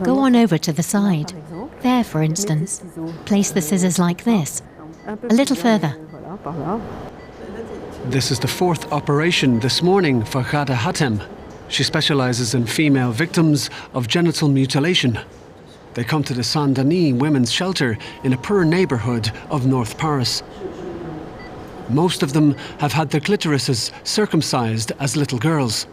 Go on over to the side. There, for instance. Place the scissors like this. A little further. This is the fourth operation this morning for Ghada Hatem. She specialises in female victims of genital mutilation. They come to the Saint-Denis women's shelter in a poor neighbourhood of North Paris. Most of them have had their clitorises circumcised as little girls.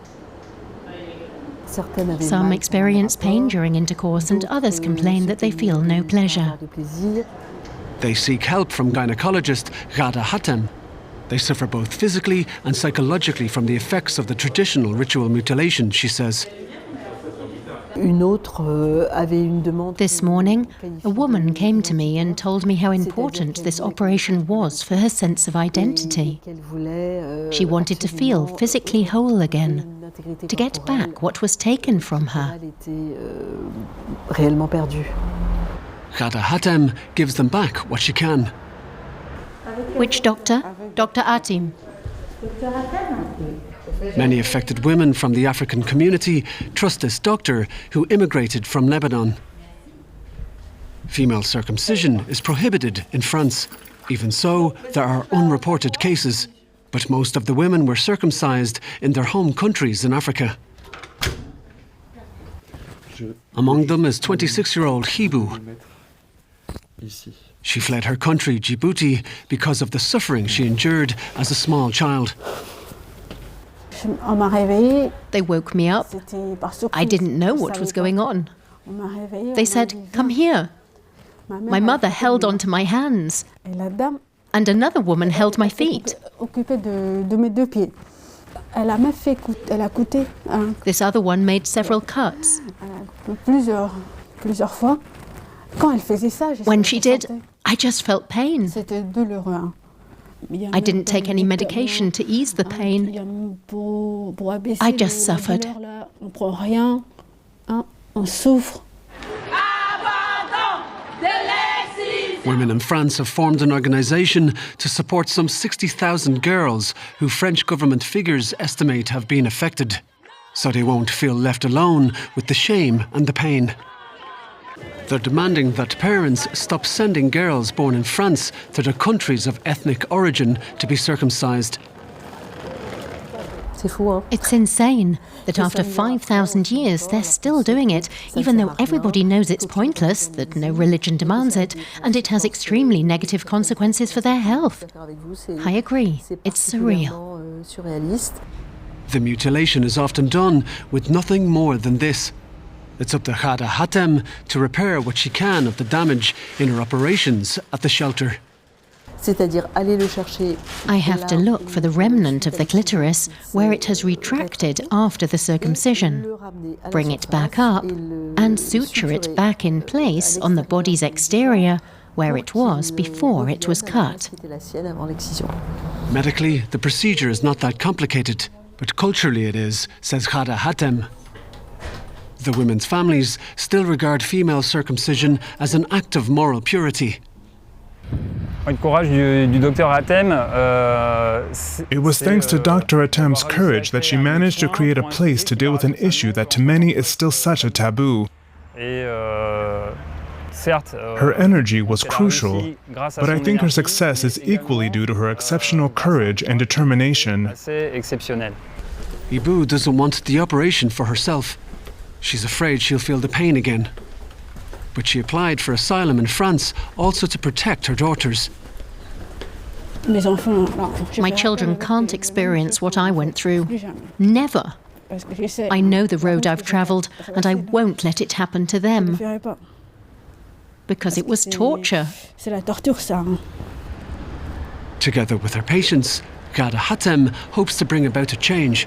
Some experience pain during intercourse and others complain that they feel no pleasure. They seek help from gynecologist Ghada Hatem. They suffer both physically and psychologically from the effects of the traditional ritual mutilation, she says. This morning, a woman came to me and told me how important this operation was for her sense of identity. She wanted to feel physically whole again, to get back what was taken from her. Ghada Hatem gives them back what she can. Which doctor? Dr. Hatem. Many affected women from the African community trust this doctor who immigrated from Lebanon. Female circumcision is prohibited in France. Even so, there are unreported cases. But most of the women were circumcised in their home countries in Africa. Among them is 26-year-old Hibu. She fled her country, Djibouti, because of the suffering she endured as a small child. They woke me up. I didn't know what was going on. They said, "Come here." My mother held onto my hands, and another woman held my feet. This other one made several cuts. When she did, I just felt pain. I didn't take any medication to ease the pain. I just suffered. Women in France have formed an organisation to support some 60,000 girls who French government figures estimate have been affected, so they won't feel left alone with the shame and the pain. They're demanding that parents stop sending girls born in France to their countries of ethnic origin to be circumcised. It's insane that after 5,000 years they're still doing it, even though everybody knows it's pointless, that no religion demands it, and it has extremely negative consequences for their health. I agree, it's surreal. The mutilation is often done with nothing more than this. It's up to Ghada Hatem to repair what she can of the damage in her operations at the shelter. I have to look for the remnant of the clitoris where it has retracted after the circumcision, bring it back up, and suture it back in place on the body's exterior where it was before it was cut. Medically, the procedure is not that complicated, but culturally it is, says Ghada Hatem. The women's families still regard female circumcision as an act of moral purity. It was thanks to Dr. Hatem's courage that she managed to create a place to deal with an issue that to many is still such a taboo. Her energy was crucial, but I think her success is equally due to her exceptional courage and determination. Ibu doesn't want the operation for herself. She's afraid she'll feel the pain again. But she applied for asylum in France, also to protect her daughters. My children can't experience what I went through. Never. I know the road I've travelled, and I won't let it happen to them. Because it was torture. Together with her patients, Ghada Hatem hopes to bring about a change.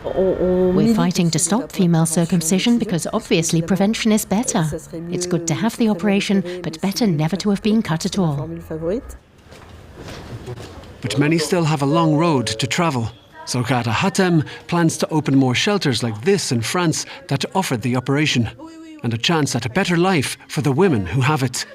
We're fighting to stop female circumcision because obviously prevention is better. It's good to have the operation, but better never to have been cut at all. But many still have a long road to travel. So Ghada Hatem plans to open more shelters like this in France that offer the operation and a chance at a better life for the women who have it.